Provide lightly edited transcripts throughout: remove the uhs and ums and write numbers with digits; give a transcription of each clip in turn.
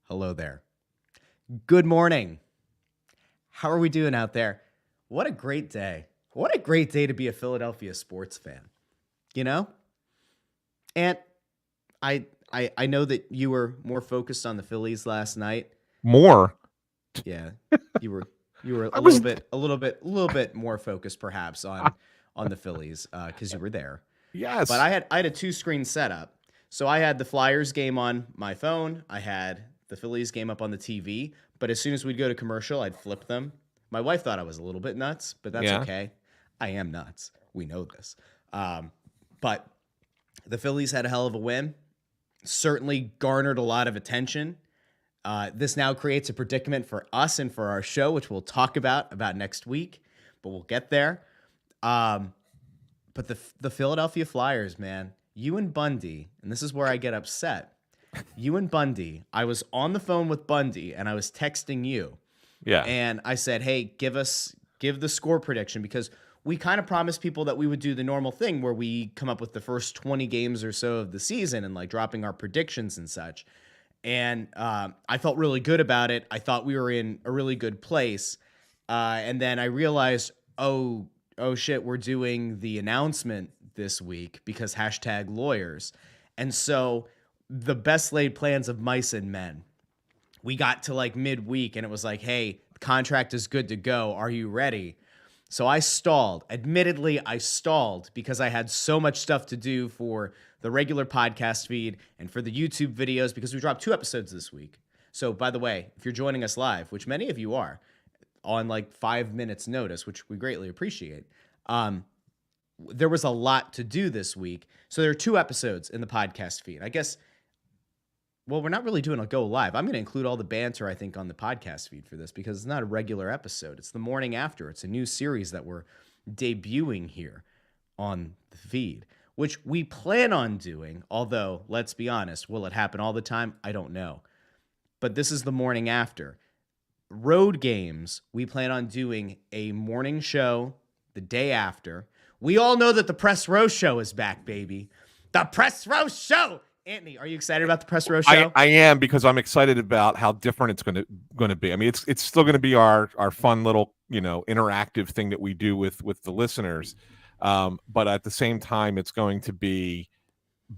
Hello there. Good morning. How are we doing out there? What a great day. What a great day to be a Philadelphia sports fan. You know? And I know that you were more focused on the Phillies last night. More. Yeah. You were a little bit more focused perhaps on the Phillies cuz you were there. Yes. But I had a two-screen setup. So I had the Flyers game on my phone. I had the Phillies game up on the TV. But as soon as we'd go to commercial, I'd flip them. My wife thought I was a little bit nuts, but that's okay. I am nuts. We know this. But the Phillies had a hell of a win. Certainly garnered a lot of attention. This now creates a predicament for us and for our show, which we'll talk about next week. But we'll get there. But the Philadelphia Flyers, man, you and Bundy, and this is where I get upset. You and Bundy, I was on the phone with Bundy, and I was texting you. Yeah. And I said, hey, give the score prediction, because we kind of promised people that we would do the normal thing where we come up with the first 20 games or so of the season and like dropping our predictions and such. And I felt really good about it. I thought we were in a really good place. And then I realized, oh shit, we're doing the announcement this week because #lawyers. And so the best laid plans of mice and men. We got to like midweek and it was like, hey, the contract is good to go. Are you ready? So I stalled. Admittedly, I stalled because I had so much stuff to do for the regular podcast feed and for the YouTube videos, because we dropped 2 episodes this week. So by the way, if you're joining us live, which many of you are, on like 5 minutes notice, which we greatly appreciate, there was a lot to do this week. So there are 2 episodes in the podcast feed. I guess, well, we're not really doing a go live. I'm going to include all the banter, I think, on the podcast feed for this because it's not a regular episode. It's the morning after. It's a new series that we're debuting here on the feed, which we plan on doing. Although, let's be honest, will it happen all the time? I don't know. But this is the morning after. Road games, we plan on doing a morning show the day after. We all know that the Press Row Show is back, baby. The Press Row Show! Anthony, are you excited about the Press Row Show? I am, because I'm excited about how different it's going to be. I mean, it's still going to be our fun little, interactive thing that we do with the listeners. But at the same time, it's going to be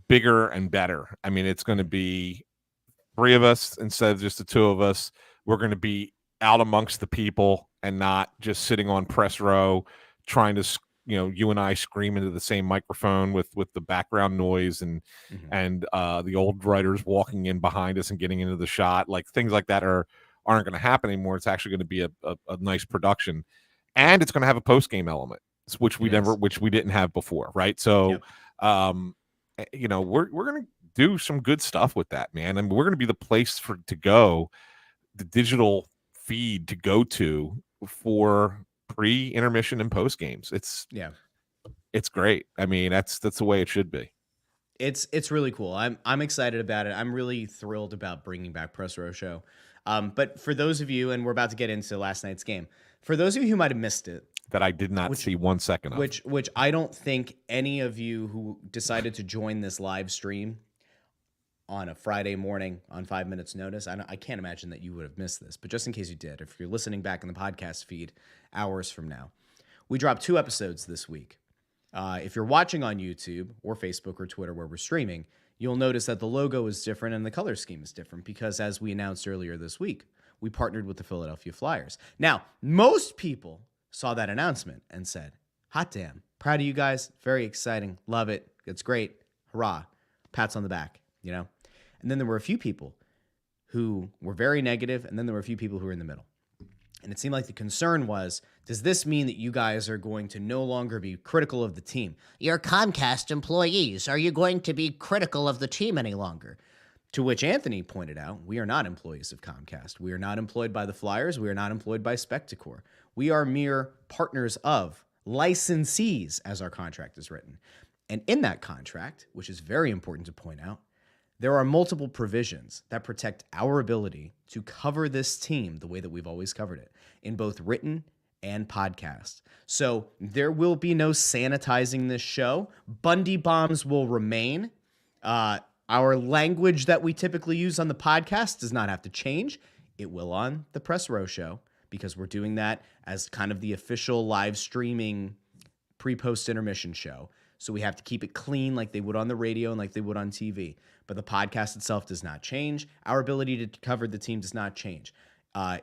bigger and better. I mean, it's going to be 3 of us instead of just the 2 of us. We're going to be out amongst the people and not just sitting on press row trying to, you and I scream into the same microphone with the background noise and the old writers walking in behind us and getting into the shot. Like, things like that aren't going to happen anymore. It's actually going to be a nice production, and it's going to have a post game element, which we didn't have before, right? So, we're going to do some good stuff with that, man. I mean, we're going to be the place to go, the digital feed to go to for pre-intermission and post games. It's great. I mean, that's the way it should be. It's really cool. I'm excited about it. I'm really thrilled about bringing back Press Row Show. But for those of you, and we're about to get into last night's game, for those of you who might have missed it, that I did not see 1 second of, which I don't think any of you who decided to join this live stream on a Friday morning on 5 minutes notice, I can't imagine that you would have missed this. But just in case you did, if you're listening back in the podcast feed hours from now, we dropped 2 episodes this week. If you're watching on YouTube or Facebook or Twitter where we're streaming, you'll notice that the logo is different and the color scheme is different because, as we announced earlier this week, we partnered with the Philadelphia Flyers. Now, most people saw that announcement and said, hot damn, proud of you guys, very exciting, love it, it's great, hurrah, pats on the back, And then there were a few people who were very negative, and then there were a few people who were in the middle. And it seemed like the concern was, does this mean that you guys are going to no longer be critical of the team? You're Comcast employees. Are you going to be critical of the team any longer? To which Anthony pointed out, we are not employees of Comcast. We are not employed by the Flyers. We are not employed by Spectacor. We are mere partners of, licensees, as our contract is written. And in that contract, which is very important to point out, there are multiple provisions that protect our ability to cover this team the way that we've always covered it, in both written and podcast. So there will be no sanitizing this show. Bundy bombs will remain. Our language that we typically use on the podcast does not have to change. It will on the Press Row Show, because we're doing that as kind of the official live streaming pre-post intermission show. So we have to keep it clean like they would on the radio and like they would on TV. But the podcast itself does not change. Our ability to cover the team does not change.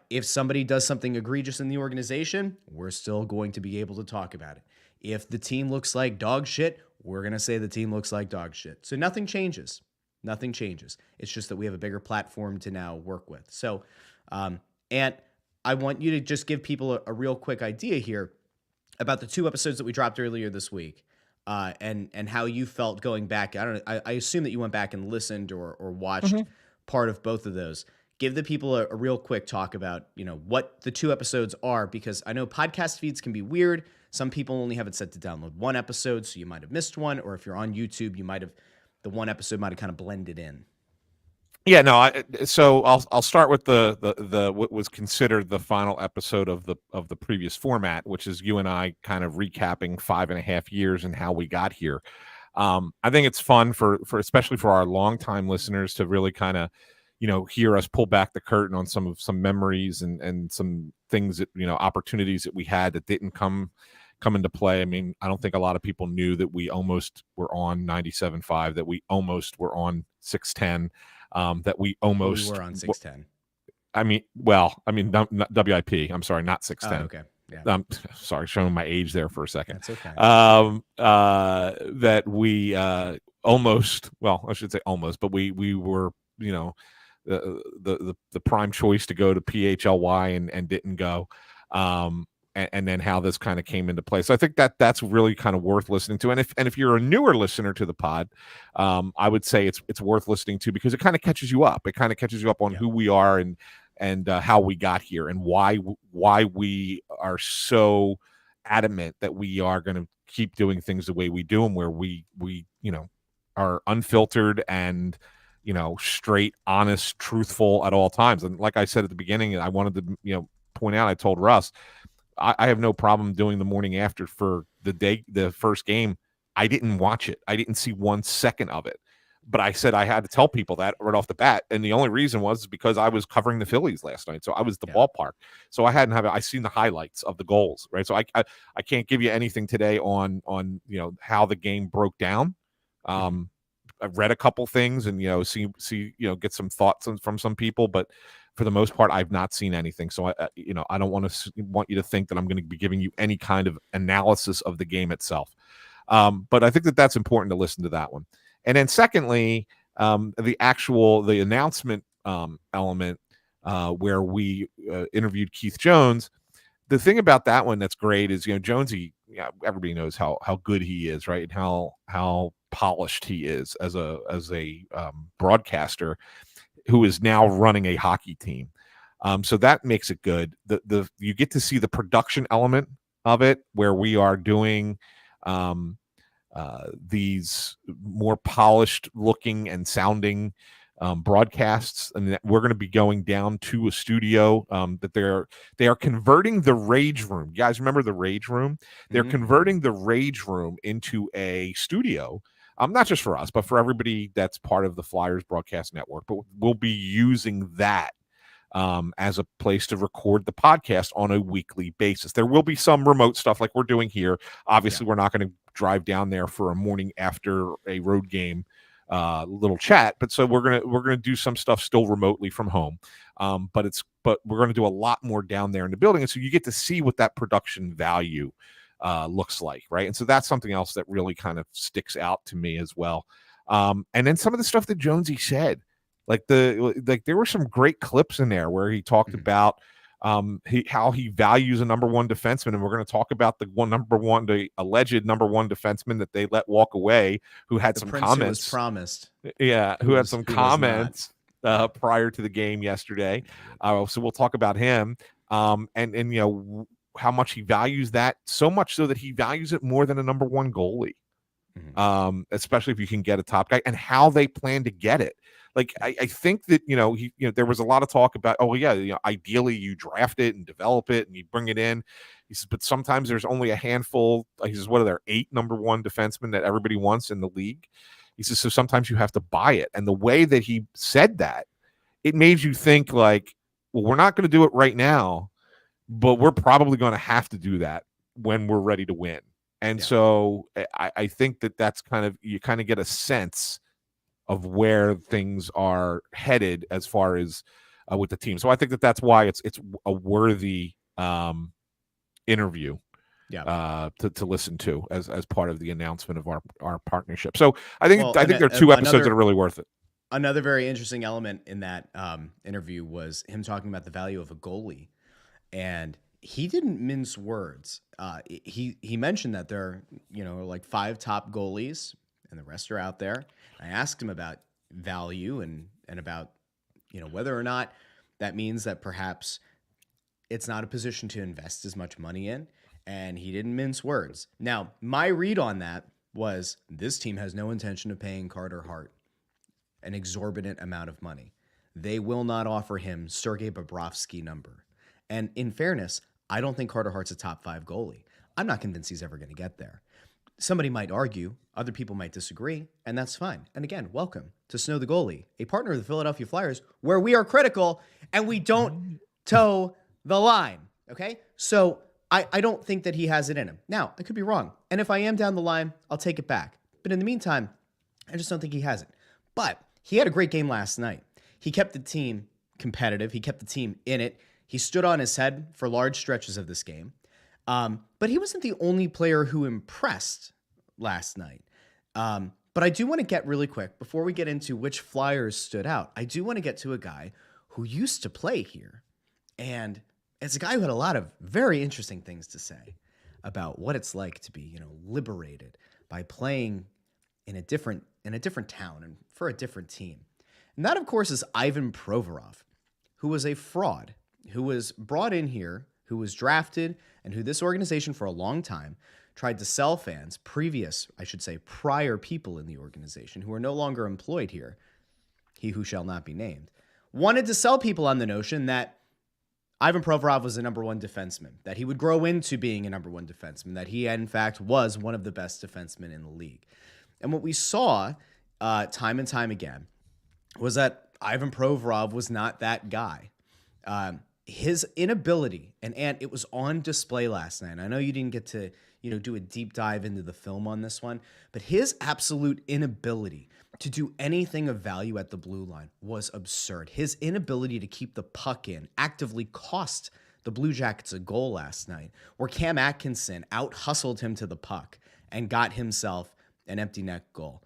If somebody does something egregious in the organization, we're still going to be able to talk about it. If the team looks like dog shit, we're going to say the team looks like dog shit. So nothing changes. Nothing changes. It's just that we have a bigger platform to now work with. So, and I want you to just give people a real quick idea here about the 2 episodes that we dropped earlier this week, and how you felt going back. I don't know. I assume that you went back and listened or watched part of both of those. Give the people a real quick talk about, what the 2 episodes are, because I know podcast feeds can be weird. Some people only have it set to download 1 episode, so you might have missed one, or if you're on YouTube, the 1 episode might have kind of blended in. Yeah, no. So I'll start with the what was considered the final episode of the previous format, which is you and I kind of recapping 5.5 years and how we got here. I think it's fun for especially for our longtime listeners to really kind of hear us pull back the curtain on some memories and some things that opportunities that we had that didn't come into play. I mean, I don't think a lot of people knew that we almost were on 97.5, that we almost were on 610. That we almost were on 610. Not WIP. I'm sorry, not 610. Oh, okay. Yeah. Sorry, showing my age there for a second. That's okay. That we almost, well, I should say almost, but we were, the prime choice to go to PHLY and didn't go. And then how this kind of came into play. So I think that's really kind of worth listening to. And if you're a newer listener to the pod, I would say it's worth listening to, because it kind of catches you up. It kind of catches you up on who we are and how we got here and why we are so adamant that we are going to keep doing things the way we do them, where we are unfiltered and straight, honest, truthful at all times. And like I said at the beginning, I wanted to point out, I told Russ, I have no problem doing the morning after for the first game. I didn't watch it. I didn't see 1 second of it. But I said I had to tell people that right off the bat. And the only reason was because I was covering the Phillies last night. So I was the ballpark. So I seen the highlights of the goals, right? So I can't give you anything today on how the game broke down. I've read a couple things and see get some thoughts from some people, but for the most part, I've not seen anything. So I don't want you to think that I'm going to be giving you any kind of analysis of the game itself. But I think that's important to listen to that one. And then secondly, the announcement element where we interviewed Keith Jones. The thing about that one that's great is Jonesy. Everybody knows how good he is, right? And how polished he is as a broadcaster who is now running a hockey team. So that makes it good. You get to see the production element of it, where we are doing these more polished looking and sounding broadcasts, and we're going to be going down to a studio that they are converting the Rage Room. You guys remember the Rage Room? They're converting the Rage Room into a studio. Not just for us, but for everybody that's part of the Flyers broadcast network. But we'll be using that as a place to record the podcast on a weekly basis. There will be some remote stuff like we're doing here. Obviously, we're not going to drive down there for a morning after a road game little chat. But so we're gonna do some stuff still remotely from home. But we're going to do a lot more down there in the building, and so you get to see what that production value looks like, right? And so that's something else that really kind of sticks out to me as well. And then some of the stuff that Jonesy said, like there were some great clips in there where he talked about how he values a number one defenseman, and we're going to talk about the alleged number one defenseman that they let walk away, who had some comments. Who was promised, who had some comments prior to the game yesterday. So we'll talk about him, and how much he values that, so much so that he values it more than a number one goalie, especially if you can get a top guy, and how they plan to get it. Like, I think that, there was a lot of talk about, ideally you draft it and develop it and you bring it in. He says, but sometimes there's only a handful. He says, what are there, 8 number one defensemen that everybody wants in the league? He says, so sometimes you have to buy it. And the way that he said that, it made you think like, well, we're not going to do it right now, but we're probably going to have to do that when we're ready to win. And so I think that's kind of, you kind of get a sense of where things are headed as far as with the team. So I think that's why it's a worthy interview to listen to as part of the announcement of our partnership. So I think there are 2 episodes that are really worth it. Another very interesting element in that interview was him talking about the value of a goalie, and he didn't mince words. He mentioned that there are like 5 top goalies and the rest are out there. I asked him about value and about whether or not that means that perhaps it's not a position to invest as much money in, and he didn't mince words. Now, my read on that was this team has no intention of paying Carter Hart an exorbitant amount of money. They will not offer him Sergei Bobrovsky number. And in fairness, I don't think Carter Hart's a top 5 goalie. I'm not convinced he's ever going to get there. Somebody might argue, other people might disagree, and that's fine. And again, welcome to Snow the Goalie, a partner of the Philadelphia Flyers, where we are critical and we don't toe the line, okay? So I don't think that he has it in him. Now, I could be wrong, and if I am down the line, I'll take it back. But in the meantime, I just don't think he has it. But he had a great game last night. He kept the team competitive. He kept the team in it. He stood on his head for large stretches of this game. But he wasn't the only player who impressed last night. But I do want to get really quick, before we get into which Flyers stood out, I do want to get to a guy who used to play here. And it's a guy who had a lot of very interesting things to say about what it's like to be, liberated by playing in a different town and for a different team. And that, of course, is Ivan Provorov, who was a fraud, who was brought in here, who was drafted, and who this organization for a long time tried to sell fans, prior people in the organization who are no longer employed here, he who shall not be named, wanted to sell people on the notion that Ivan Provorov was a number 1 defenseman, that he would grow into being a number 1 defenseman, that he, in fact, was one of the best defensemen in the league. And what we saw time and time again was that Ivan Provorov was not that guy. His inability, and it was on display last night. I know you didn't get to do a deep dive into the film on this one, but his absolute inability to do anything of value at the blue line was absurd. His inability to keep the puck in actively cost the Blue Jackets a goal last night, where Cam Atkinson out-hustled him to the puck and got himself an empty net goal.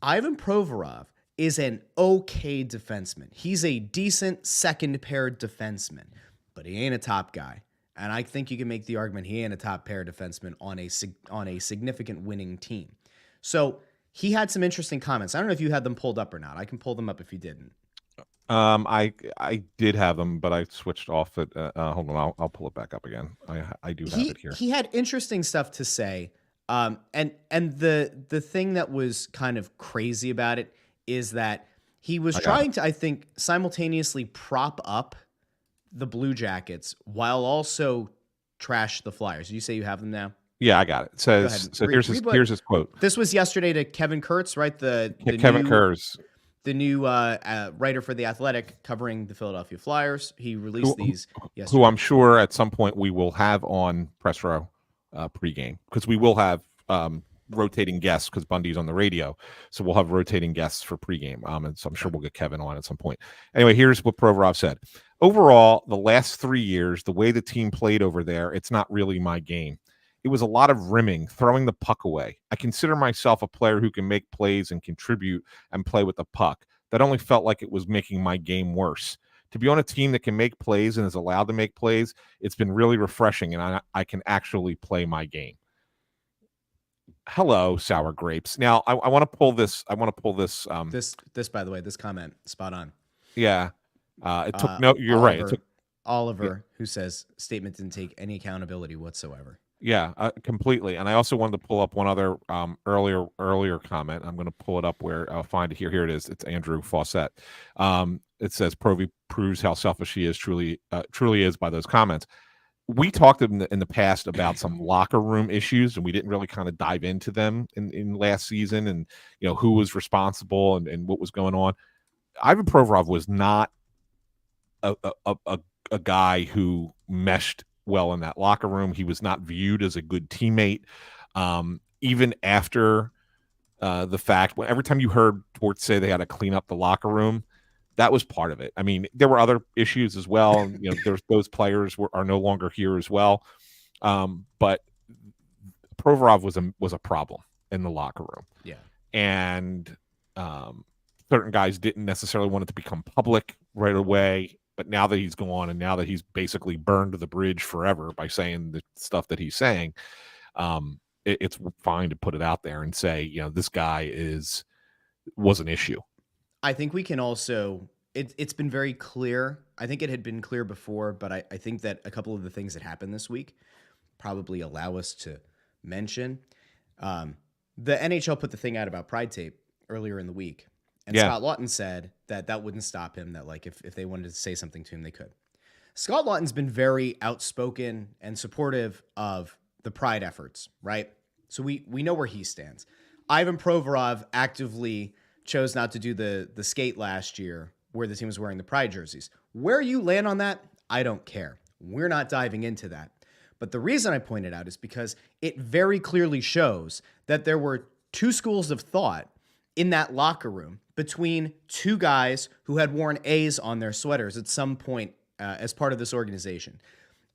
Ivan Provorov is an okay defenseman. He's a decent second pair defenseman, but he ain't a top guy. And I think you can make the argument he ain't a top pair defenseman on a significant winning team. So he had some interesting comments. I don't know if you had them pulled up or not. I can pull them up if you didn't. I did have them, but I switched off it. Hold on, I'll pull it back up again. I do have it here. He had interesting stuff to say. And the thing that was kind of crazy about it is that he was trying to, I think, simultaneously prop up the Blue Jackets while also trash the Flyers. You say you have them now? Yeah, I got it. It says, so here's his quote. This was yesterday to Kevin Kurtz, right? Kevin Kurtz, the new writer for The Athletic covering the Philadelphia Flyers. He released these yesterday. Who I'm sure at some point we will have on Press Row pregame, because we will have rotating guests, because Bundy's on the radio. So we'll have rotating guests for pregame. And so I'm sure we'll get Kevin on at some point. Anyway, here's what Provorov said. Overall, the last 3 years, the way the team played over there, it's not really my game. It was a lot of rimming, throwing the puck away. I consider myself a player who can make plays and contribute and play with the puck. That only felt like it was making my game worse. To be on a team that can make plays and is allowed to make plays, it's been really refreshing, and I can actually play my game. Hello, sour grapes. Now, I want to pull this. This, by the way, this comment, spot on. Yeah. It took no. You're right. It took Oliver, who says statement didn't take any accountability whatsoever. Yeah, completely. And I also wanted to pull up one other earlier comment. I'm going to pull it up where I'll find it here. Here it is. It's Andrew Fawcett. It says Provi proves how selfish he is truly is by those comments. we talked in the past about some locker room issues, and we didn't really kind of dive into them in last season, and who was responsible and what was going on. Ivan Provorov was not a guy who meshed well in that locker room. He was not viewed as a good teammate, even after the fact. Every time you heard sports say they had to clean up the locker room, that was part of it. I mean, there were other issues as well. There's those players are no longer here as well. But Provorov was a problem in the locker room. Yeah, and certain guys didn't necessarily want it to become public right away. But now that he's gone, and now that he's basically burned the bridge forever by saying the stuff that he's saying, it's fine to put it out there and say, this guy was an issue. I think we can also, it's been very clear. I think it had been clear before, but I think that a couple of the things that happened this week probably allow us to mention. The NHL put the thing out about Pride Tape earlier in the week. And Scott Laughton said that wouldn't stop him, that like if they wanted to say something to him, they could. Scott Laughton's been very outspoken and supportive of the Pride efforts, right? So we know where he stands. Ivan Provorov actively chose not to do the skate last year where the team was wearing the Pride jerseys. Where you land on that, I don't care. We're not diving into that. But the reason I point it out is because it very clearly shows that there were two schools of thought in that locker room between two guys who had worn A's on their sweaters at some point as part of this organization.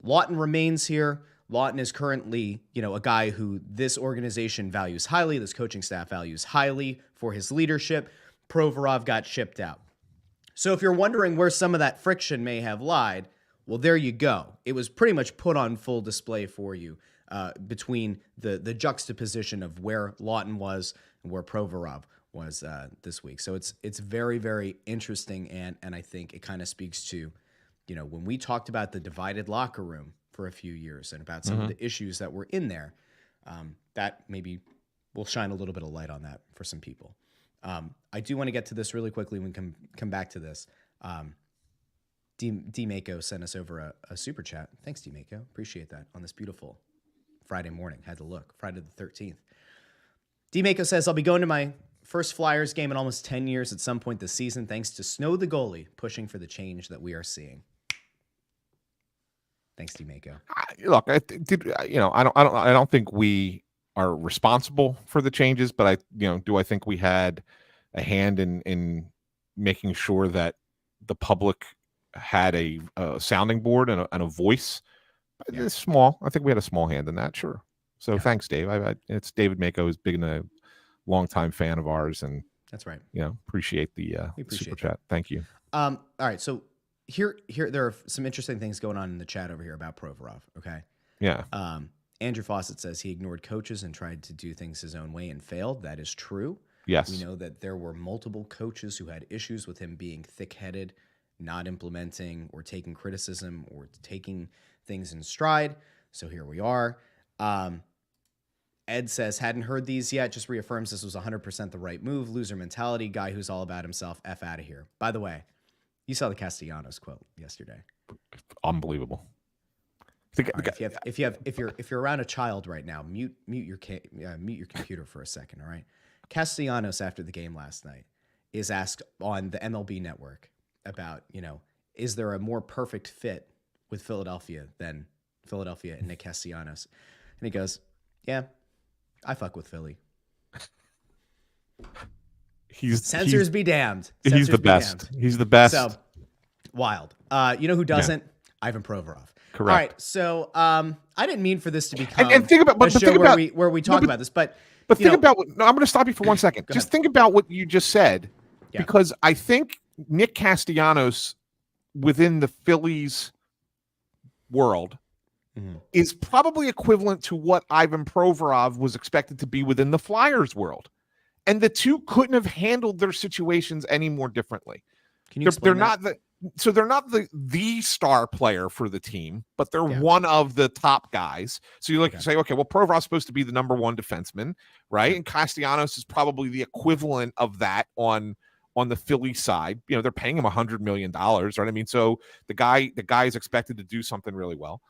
Laughton remains here. Laughton is currently, a guy who this organization values highly, this coaching staff values highly for his leadership. Provorov got shipped out. So if you're wondering where some of that friction may have lied, well, there you go. It was pretty much put on full display for you between the juxtaposition of where Laughton was and where Provorov was this week. So it's very, very interesting, and I think it kind of speaks to, when we talked about the divided locker room for a few years and about some of the issues that were in there, that maybe will shine a little bit of light on that for some people. I do want to get to this really quickly when we come back to this. D Mako sent us over a super chat. Thanks, D Mako. Appreciate that on this beautiful Friday morning. Had to look. Friday the 13th. D Mako says, I'll be going to my first Flyers game in almost 10 years at some point this season, thanks to Snow the Goalie pushing for the change that we are seeing. Thanks, D Mako. Look, I don't think we are responsible for the changes, but do I think we had a hand in making sure that the public had a sounding board and a voice? Yeah. It's small. I think we had a small hand in that. Sure. So thanks, Dave. It's David Mako, who's been a longtime fan of ours, and that's right. Appreciate the super chat. Thank you. All right. So here there are some interesting things going on in the chat over here about Provorov. Okay. Yeah. Andrew Fawcett says he ignored coaches and tried to do things his own way and failed. That is true. Yes. We know that there were multiple coaches who had issues with him being thick-headed, not implementing or taking criticism or taking things in stride. So here we are. Ed says, hadn't heard these yet, just reaffirms this was 100% the right move. Loser mentality, guy who's all about himself. F out of here. By the way, you saw the Castanos quote yesterday. Unbelievable. Right, if you're around a child right now, mute your computer for a second. All right. Castanos, after the game last night, is asked on the MLB Network about, is there a more perfect fit with Philadelphia than Philadelphia and Nick Castellanos? And he goes, yeah, I fuck with Philly. Censors be damned. He's the best. He's the best. So wild. You know who doesn't? Ivan Provorov. Correct. All right. So I didn't mean for this to become and think about, a show where we talk about this, but think about what. No, I'm going to stop you for 1 second. Just think about what you just said, because I think Nick Castellanos within the Phillies world is probably equivalent to what Ivan Provorov was expected to be within the Flyers world. And the two couldn't have handled their situations any more differently. Can you explain that? They're not the star player for the team, but they're one of the top guys. So you say, okay, well, Provorov's supposed to be the number one defenseman, right? And Castellanos is probably the equivalent of that on the Philly side. They're paying him $100 million, right? I mean, so the guy is expected to do something really well.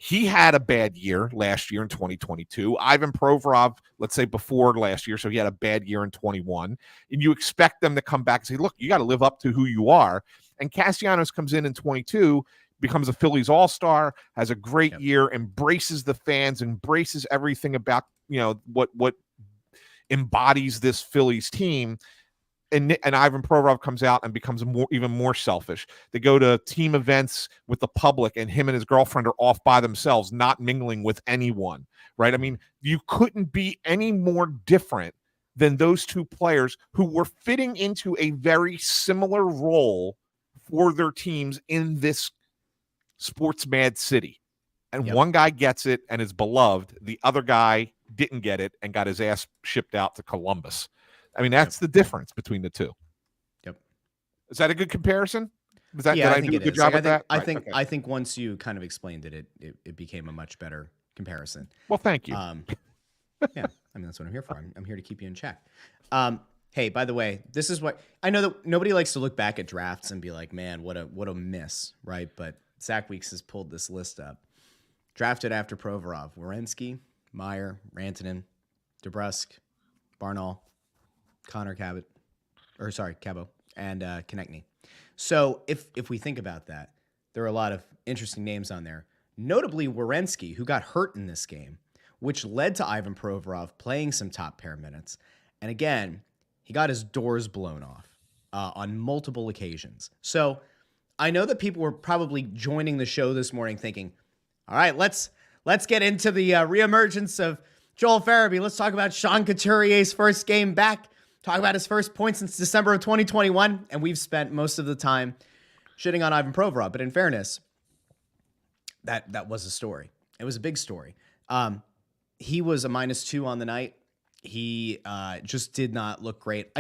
He had a bad year last year in 2022. Ivan Provorov, let's say before last year, so he had a bad year in 21. And you expect them to come back and say, look, you got to live up to who you are. And Castanos comes in 22, becomes a Phillies all-star, has a great year, embraces the fans, embraces everything about, what embodies this Phillies team. And Ivan Provorov comes out and becomes even more selfish. They go to team events with the public, and him and his girlfriend are off by themselves, not mingling with anyone, right? I mean, you couldn't be any more different than those two players who were fitting into a very similar role for their teams in this sports mad city. And one guy gets it and is beloved. The other guy didn't get it and got his ass shipped out to Columbus. I mean, that's the difference between the two. Yep. Is that a good comparison? Did I do a good Like, job with that? I think once you kind of explained it, it became a much better comparison. Well, thank you. Yeah, I mean, that's what I'm here for. I'm here to keep you in check. Hey, by the way, this is what I know that nobody likes to look back at drafts and be like, man, what a miss, right? But Zach Weeks has pulled this list up. Drafted after Provorov: Werenski, Meyer, Rantanen, DeBrusk, Barnall, Connor Cabot, Cabo, and Konechny. So if we think about that, there are a lot of interesting names on there. Notably, Werenski, who got hurt in this game, which led to Ivan Provorov playing some top pair minutes. And again, he got his doors blown off on multiple occasions. So I know that people were probably joining the show this morning thinking, all right, let's get into the reemergence of Joel Farabee. Let's talk about Sean Couturier's first game back. Talk about his first point since December of 2021, and we've spent most of the time shitting on Ivan Provorov. But in fairness, that was a story. It was a big story. He was a -2 on the night. He just did not look great.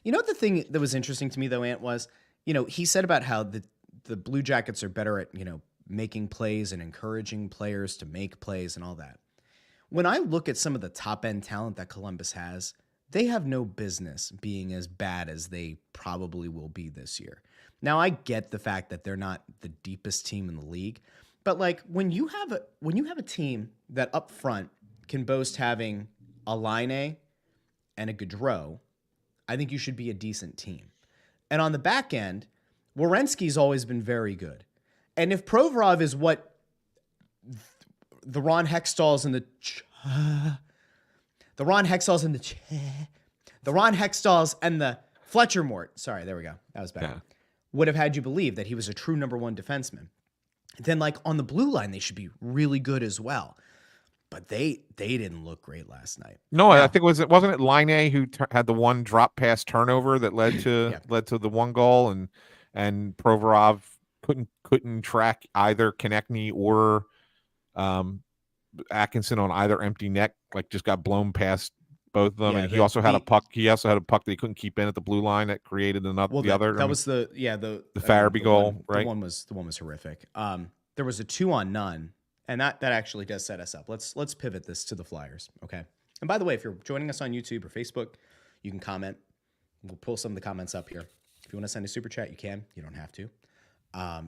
You know what the thing that was interesting to me though, Ant, was, he said about how the Blue Jackets are better at, making plays and encouraging players to make plays and all that. When I look at some of the top end talent that Columbus has, they have no business being as bad as they probably will be this year. Now, I get the fact that they're not the deepest team in the league, but like when you have a team that up front can boast having a Laine and a Gaudreau, I think you should be a decent team. And on the back end, Werenski's always been very good. And if Provorov is what the Ron Hextalls and the Fletcher Mort, sorry, there we go. That was bad. Yeah. Would have had you believe that he was a true number one defenseman. Then like on the blue line, they should be really good as well. But they didn't look great last night. No, I think wasn't it Laine who had the one drop pass turnover that led to the one goal, and Provorov couldn't track either Konechny or Atkinson on either empty net, like just got blown past both of them. Yeah, and he also had a puck. He also had a puck that he couldn't keep in at the blue line that created another. Well, the other. That was the Farabee goal, right? The one was horrific. There was a 2-on-none, and that actually does set us up. Let's pivot this to the Flyers, okay? And by the way, if you're joining us on YouTube or Facebook, you can comment. We'll pull some of the comments up here. If you want to send a super chat, you can. You don't have to.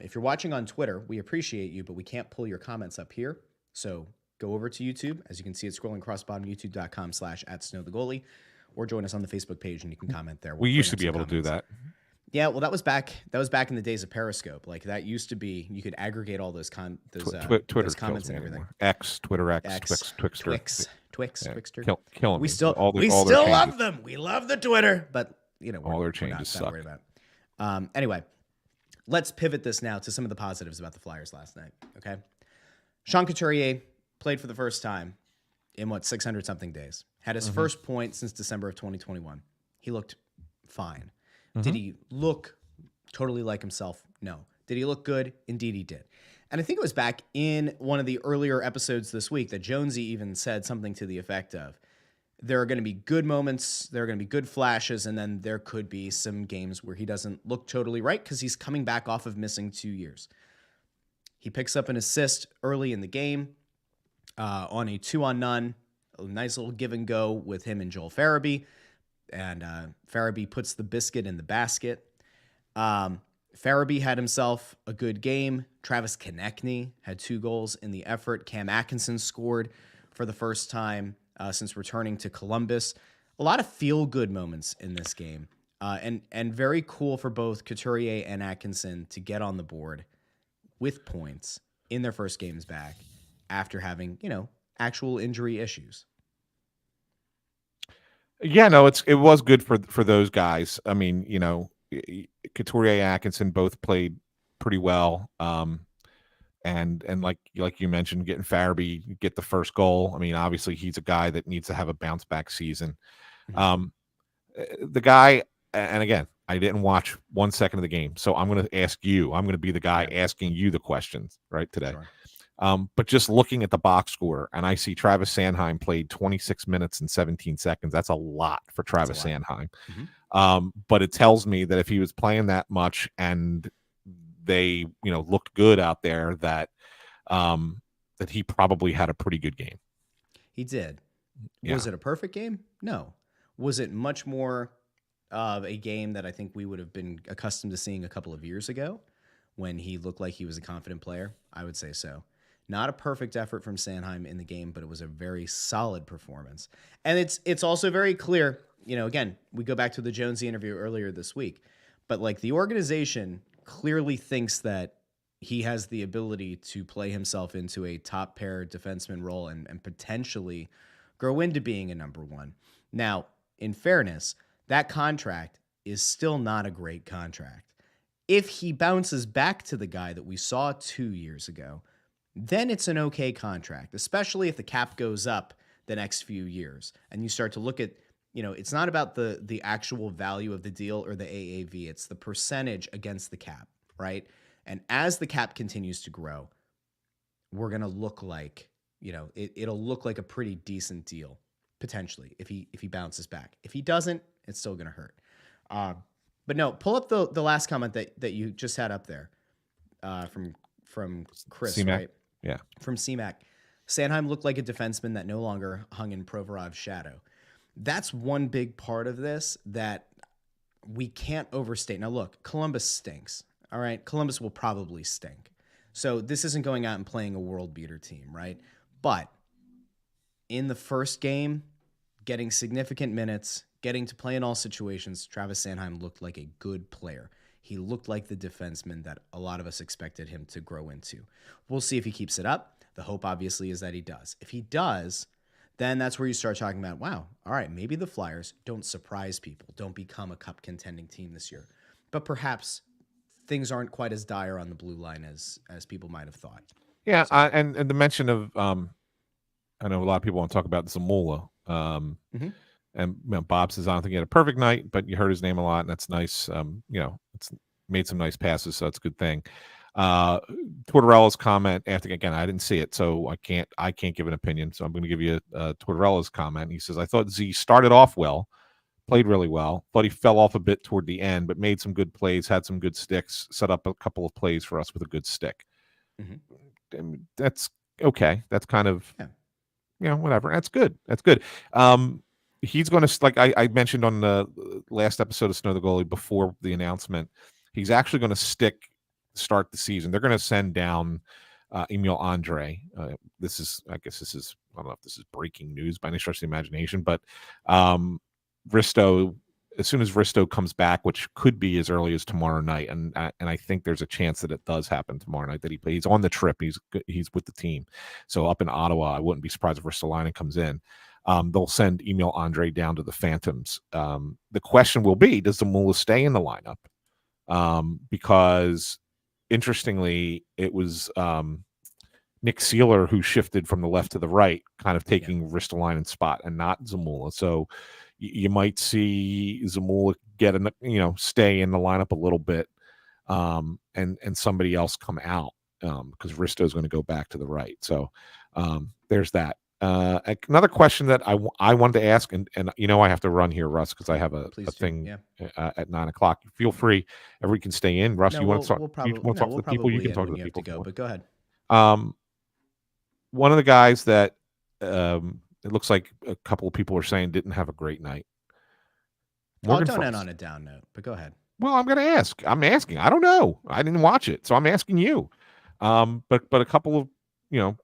If you're watching on Twitter, we appreciate you, but we can't pull your comments up here. So go over to YouTube. As you can see, it's scrolling across bottom, youtube.com/@SnowTheGoalie, or join us on the Facebook page and you can comment there. We used to be able to do that. Yeah, well, that was back in the days of Periscope. Like that used to be, you could aggregate all those Twitter those comments and everything. Twitter X, Twixter. Twixter. Kill them. We still love them. We love the Twitter, but all their changes suck. Anyway, let's pivot this now to some of the positives about the Flyers last night. Okay, Sean Couturier played for the first time in 600 something days. Had his first point since December of 2021. He looked fine. Did he look totally like himself? No. Did he look good? Indeed he did. And I think it was back in one of the earlier episodes this week that Jonesy even said something to the effect of, there are going to be good moments, there are going to be good flashes, and then there could be some games where he doesn't look totally right because he's coming back off of missing 2 years. He picks up an assist early in the game on a 2-on-none, a nice little give and go with him and Joel Farabee. And Farabee puts the biscuit in the basket. Farabee had himself a good game. Travis Konechny had 2 goals in the effort. Cam Atkinson scored for the first time since returning to Columbus. A lot of feel-good moments in this game. And very cool for both Couturier and Atkinson to get on the board with points in their first games back after having, actual injury issues. Yeah, no, it was good for those guys. I mean, Couturier, Atkinson both played pretty well. And like you mentioned, getting Farabee get the first goal. I mean, obviously he's a guy that needs to have a bounce back season. The guy, and again, I didn't watch 1 second of the game, so I'm going to ask you. I'm going to be the guy asking you the questions right today. Sure. But just looking at the box score, and I see Travis Sanheim played 26 minutes and 17 seconds. That's a lot for Travis Sanheim. But it tells me that if he was playing that much and they, looked good out there, that he probably had a pretty good game. He did. Yeah. Was it a perfect game? No. Was it much more of a game that I think we would have been accustomed to seeing a couple of years ago when he looked like he was a confident player? I would say so. Not a perfect effort from Sanheim in the game, but it was a very solid performance. And it's also very clear, again, we go back to the Jonesy interview earlier this week, but like the organization clearly thinks that he has the ability to play himself into a top pair defenseman role and potentially grow into being a number one. Now, in fairness, that contract is still not a great contract. If he bounces back to the guy that we saw 2 years ago, then it's an okay contract, especially if the cap goes up the next few years and you start to look at, it's not about the actual value of the deal or the AAV, it's the percentage against the cap, right? And as the cap continues to grow, we're going to look like, it'll look like a pretty decent deal potentially if he bounces back. If he doesn't, it's still going to hurt. But no, pull up the last comment that you just had up there from Chris, C-Mac. right? Yeah. From C-Mac. Sanheim looked like a defenseman that no longer hung in Provorov's shadow. That's one big part of this that we can't overstate. Now, look, Columbus stinks. All right. Columbus will probably stink. So this isn't going out and playing a world beater team, right? But in the first game, getting significant minutes, getting to play in all situations, Travis Sanheim looked like a good player. He looked like the defenseman that a lot of us expected him to grow into. We'll see if he keeps it up. The hope, obviously, is that he does. If he does, then that's where you start talking about, wow, all right, maybe the Flyers don't surprise people, don't become a cup contending team this year. But perhaps things aren't quite as dire on the blue line as people might have thought. Yeah, so. And the mention of, I know a lot of people want to talk about Zamula. And Bob says, I don't think he had a perfect night, but you heard his name a lot, and that's nice. It's made some nice passes, so that's a good thing. Tortorella's comment after, again, I didn't see it, so I can't give an opinion. So I'm going to give you Tortorella's comment. He says, I thought Z started off well, played really well, thought he fell off a bit toward the end, but made some good plays, had some good sticks, set up a couple of plays for us with a good stick. That's okay. That's kind of, whatever. That's good. That's good. He's going to, like I mentioned on the last episode of Snow the Goalie before the announcement, he's actually going to start the season. They're going to send down Emil Andre. I guess this is, I don't know if this is breaking news by any stretch of the imagination, but Risto, as soon as Risto comes back, which could be as early as tomorrow night, and I think there's a chance that it does happen tomorrow night, that he's on the trip. He's with the team. So up in Ottawa, I wouldn't be surprised if Ristolainen comes in. They'll send Emil Andre down to the Phantoms. The question will be, does Zamula stay in the lineup? Because interestingly, it was Nick Seeler who shifted from the left to the right, kind of taking Ristolainen's spot and not Zamula. So you might see Zamula get stay in the lineup a little bit, and somebody else come out because Risto is going to go back to the right. So there's that. Another question that I wanted to ask, and I have to run here, Russ, because I have a thing at 9:00. Feel free, everybody can stay in. Russ, you want to talk? You want to talk to the people? You can talk to the people. But go ahead. One of the guys that it looks like a couple of people are saying didn't have a great night. Don't end on a down note, but go ahead. Well, I'm going to ask. I'm asking. I don't know. I didn't watch it, so I'm asking you. But a couple of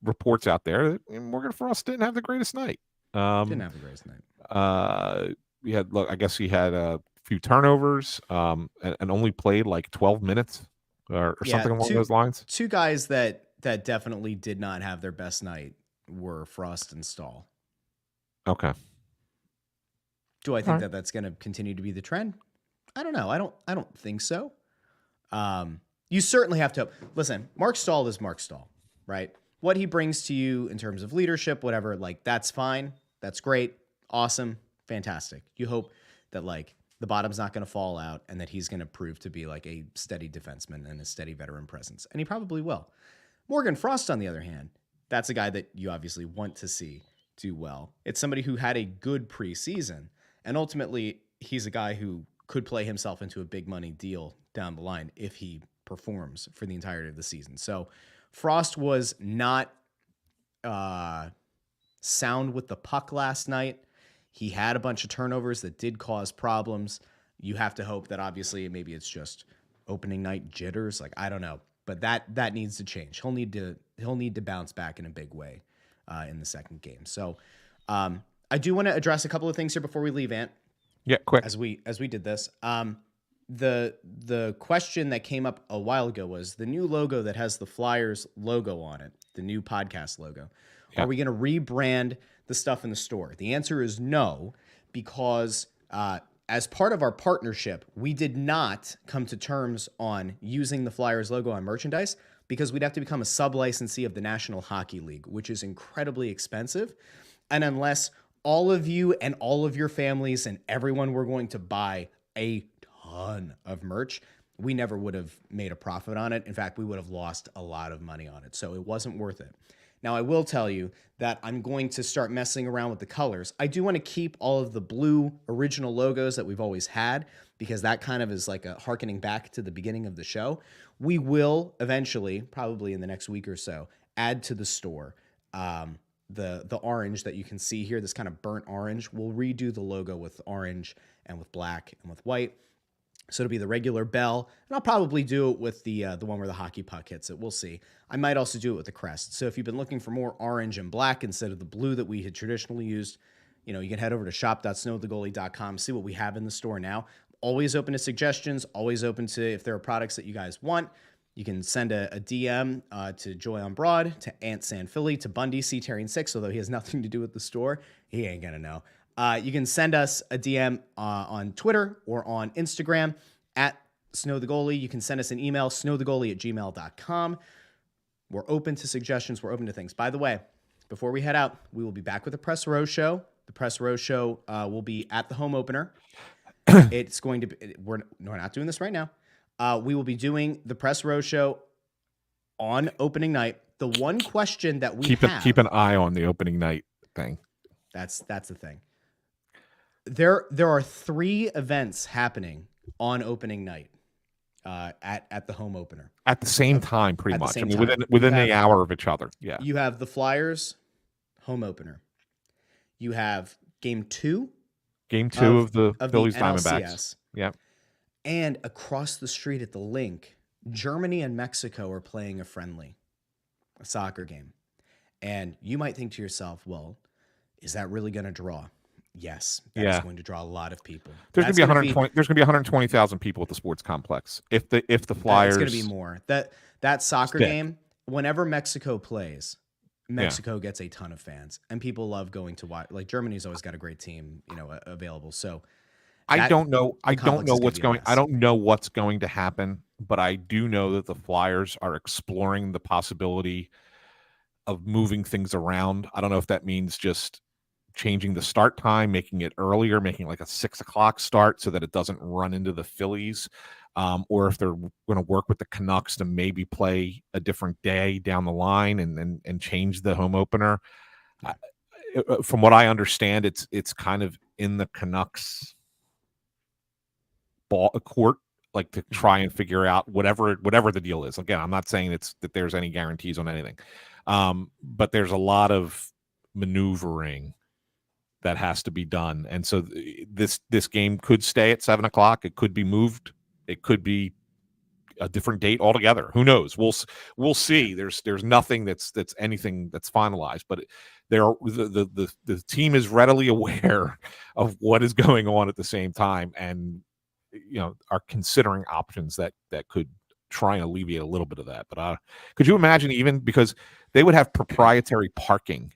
reports out there that Morgan Frost didn't have the greatest night. Didn't have the greatest night. I guess he had a few turnovers, and only played like 12 minutes or something along those lines. Two guys that definitely did not have their best night were Frost and Stahl. Okay. Do I think that that's going to continue to be the trend? I don't know. I don't think so. You certainly have to listen. Mark Stahl is Mark Stahl, right? What he brings to you in terms of leadership, whatever, like that's fine. That's great. Awesome. Fantastic. You hope that like the bottom's not going to fall out and that he's going to prove to be like a steady defenseman and a steady veteran presence. And he probably will. Morgan Frost, on the other hand, that's a guy that you obviously want to see do well. It's somebody who had a good preseason, and ultimately he's a guy who could play himself into a big money deal down the line if he performs for the entirety of the season. So Frost was not sound with the puck last night. He had a bunch of turnovers that did cause problems. You have to hope that obviously maybe it's just opening night jitters. Like, I don't know, but that needs to change. He'll need to bounce back in a big way in the second game. So I do want to address a couple of things here before we leave, Ant. Yeah, quick. As we did this, the question that came up a while ago was the new logo that has the Flyers logo on it, the new podcast logo. Yeah. Are we going to rebrand the stuff in the store? The answer is no, because as part of our partnership, we did not come to terms on using the Flyers logo on merchandise because we'd have to become a sub-licensee of the National Hockey League, which is incredibly expensive. And unless all of you and all of your families and everyone were going to buy a ton of merch, we never would have made a profit on it. In fact, we would have lost a lot of money on it. So it wasn't worth it. Now, I will tell you that I'm going to start messing around with the colors. I do want to keep all of the blue original logos that we've always had because that kind of is like a hearkening back to the beginning of the show. We will eventually, probably in the next week or so, add to the store the orange that you can see here, this kind of burnt orange. We'll redo the logo with orange and with black and with white. So it'll be the regular bell, and I'll probably do it with the one where the hockey puck hits it. We'll see. I might also do it with the crest. So if you've been looking for more orange and black instead of the blue that we had traditionally used, you can head over to shop.snowthegoalie.com, see what we have in the store now. Always open to suggestions, always open to if there are products that you guys want. You can send a DM to Joy on Broad, to Ant SanFilippo, to Bundy C-Terry6, although he has nothing to do with the store. He ain't going to know. You can send us a DM on Twitter or on Instagram at Snow the Goalie. You can send us an email, snowthegoalie@gmail.com. We're open to suggestions. We're open to things. By the way, before we head out, we will be back with the Press Row Show. The Press Row Show will be at the home opener. It's going to be, we're not doing this right now. We will be doing the Press Row Show on opening night. The one question that we keep an eye on the opening night thing. That's the thing. There are 3 events happening on opening night at the home opener at the same time, pretty much. I mean, time. within the hour of each other. Yeah. You have the Flyers home opener. You have game 2 of the Phillies Diamondbacks. Yeah. And across the street at the link, Germany and Mexico are playing a soccer game. And you might think to yourself, well, is that really going to draw? Yes, that's going to draw a lot of people. There's going to be 120. There's going to be 120,000 people at the sports complex. If the Flyers, it's going to be more. That soccer game, whenever Mexico plays, Mexico gets a ton of fans, and people love going to watch. Like Germany's always got a great team, available. So I don't know what's going. I don't know what's going to happen, but I do know that the Flyers are exploring the possibility of moving things around. I don't know if that means just changing the start time, making it earlier, making like a 6:00 start so that it doesn't run into the Phillies, or if they're going to work with the Canucks to maybe play a different day down the line and change the home opener. From what I understand, it's kind of in the Canucks court, like to try and figure out whatever the deal is. Again, I'm not saying that there's any guarantees on anything, but there's a lot of maneuvering that has to be done. And so this game could stay at 7:00. It could be moved It could be a different date altogether. Who knows? We'll see. There's nothing that's anything that's finalized, but the team is readily aware of what is going on at the same time, and are considering options that could try and alleviate a little bit of that. But could you imagine, even because they would have proprietary parking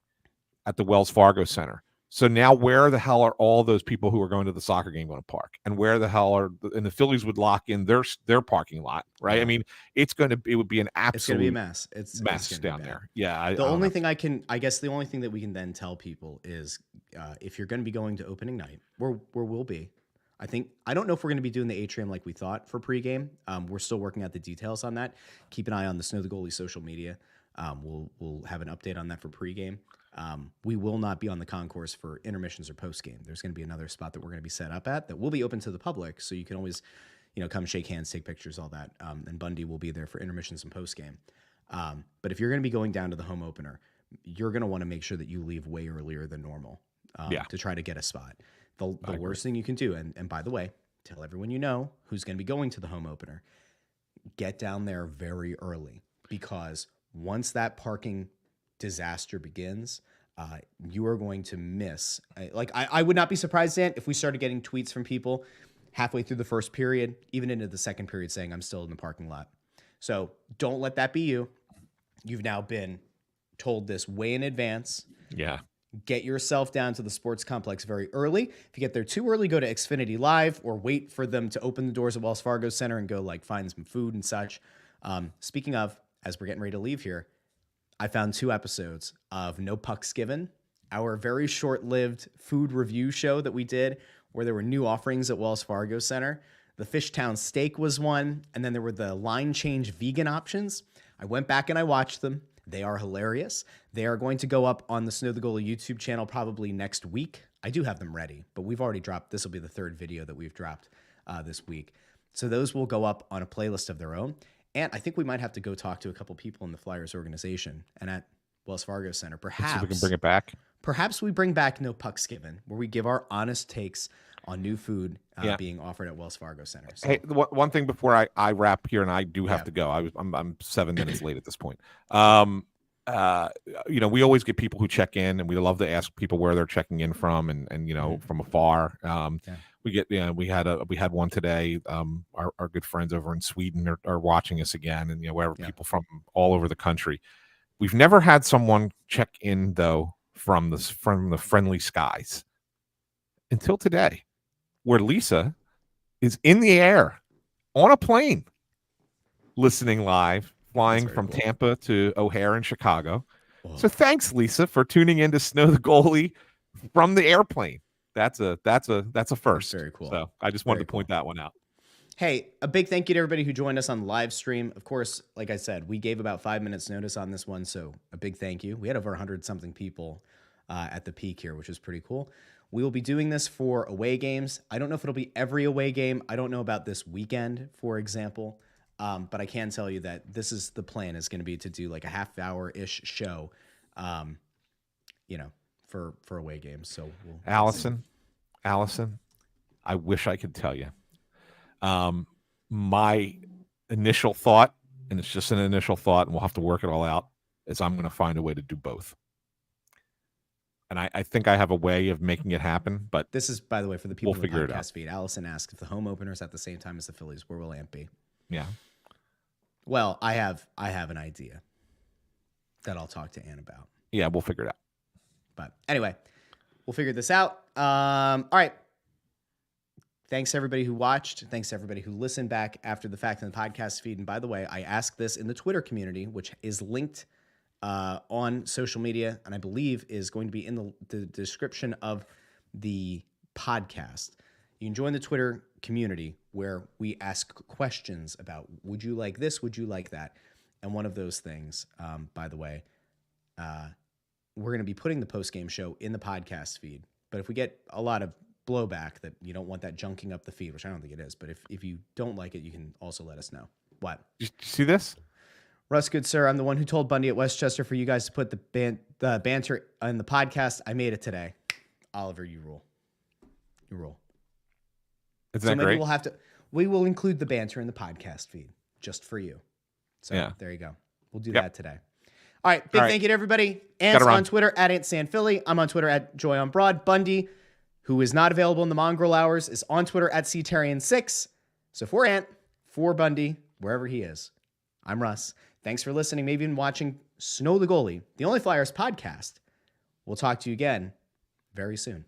at the Wells Fargo Center? So now where the hell are all those people who are going to the soccer game going to park? And where the hell and the Phillies would lock in their parking lot, right? Yeah. I mean, it would be an absolute it's going to be a mess. It's mess down there. Yeah. The only thing that we can then tell people is if you're going to be going to opening night, where we'll be, I don't know if we're going to be doing the atrium like we thought for pregame. We're still working out the details on that. Keep an eye on the Snow the Goalie social media. We'll have an update on that for pregame. We will not be on the concourse for intermissions or postgame. There's going to be another spot that we're going to be set up at that will be open to the public, so you can always, come shake hands, take pictures, all that. And Bundy will be there for intermissions and postgame. But if you're going to be going down to the home opener, you're going to want to make sure that you leave way earlier than normal to try to get a spot. The worst thing you can do, and by the way, tell everyone who's going to be going to the home opener, get down there very early, because once that parking disaster begins, you are going to miss. I would not be surprised, Dan, if we started getting tweets from people halfway through the first period, even into the second period, saying I'm still in the parking lot. So don't let that be you. You've now been told this way in advance. Yeah. Get yourself down to the sports complex very early. If you get there too early, go to Xfinity Live or wait for them to open the doors at Wells Fargo Center and go find some food and such. Speaking of, as we're getting ready to leave here, I found 2 episodes of No Pucks Given, our very short-lived food review show that we did where there were new offerings at Wells Fargo Center. The Fishtown steak was one, and then there were the line change vegan options. I went back and I watched them. They are hilarious. They are going to go up on the Snow the Goalie YouTube channel probably next week. I do have them ready, but we've already dropped. This will be the 3rd video that we've dropped this week. So those will go up on a playlist of their own. And I think we might have to go talk to a couple people in the Flyers organization and at Wells Fargo Center. Perhaps see if we can bring it back. Perhaps we bring back No Pucks Given, where we give our honest takes on new food being offered at Wells Fargo Center. So, hey, one thing before I wrap here, and I do have to go. I'm 7 minutes late at this point. We always get people who check in, and we love to ask people where they're checking in from, and from afar. We had one today. Our good friends over in Sweden are watching us again, and wherever people from all over the country. We've never had someone check in though from the friendly skies until today, where Lisa is in the air on a plane, listening live, flying from Tampa to O'Hare in Chicago. Whoa. So thanks, Lisa, for tuning in to Snow the Goalie from the airplane. That's a first. Very cool. So I just wanted to point that one out. Hey, a big thank you to everybody who joined us on the live stream. Of course, like I said, we gave about 5 minutes notice on this one, so a big thank you. We had over 100-something people at the peak here, which is pretty cool. We will be doing this for away games. I don't know if it'll be every away game. I don't know about this weekend, for example, but I can tell you that this is the plan is going to be to do like a half-hour-ish show, for away games. So Allison, I wish I could tell you. My initial thought, and it's just an initial thought, and we'll have to work it all out, is I'm going to find a way to do both. And I think I have a way of making it happen, but this is, by the way, for the people in the figure it out. podcast feed. Allison asked if the home opener is at the same time as the Phillies, where will Ant be? Yeah. Well, I have an idea that I'll talk to Ann about. Yeah, we'll figure it out. But anyway, we'll figure this out. All right. Thanks to everybody who watched. Thanks to everybody who listened back after the fact in the podcast feed. And by the way, I asked this in the Twitter community, which is linked on social media, and I believe is going to be in the description of the podcast. You can join the Twitter community where we ask questions about, would you like this? Would you like that? And one of those things, by the way, we're going to be putting the post-game show in the podcast feed. But if we get a lot of blowback that you don't want that junking up the feed, which I don't think it is, but if you don't like it, you can also let us know. What? Did you see this? Russ, good sir, I'm the one who told Bundy at Westchester for you guys to put the banter in the podcast. I made it today. Oliver, you rule. You rule. Isn't that great? We will include the banter in the podcast feed just for you. So there you go. We'll do that today. All right. Big thank you to everybody. Ant's on Twitter at AntSanPhilly. I'm on Twitter at JoyOnBroad. Bundy, who is not available in the Mongrel Hours, is on Twitter at CTarian6. So for Ant, for Bundy, wherever he is, I'm Russ. Thanks for listening, maybe even watching Snow the Goalie, the Only Flyers podcast. We'll talk to you again very soon.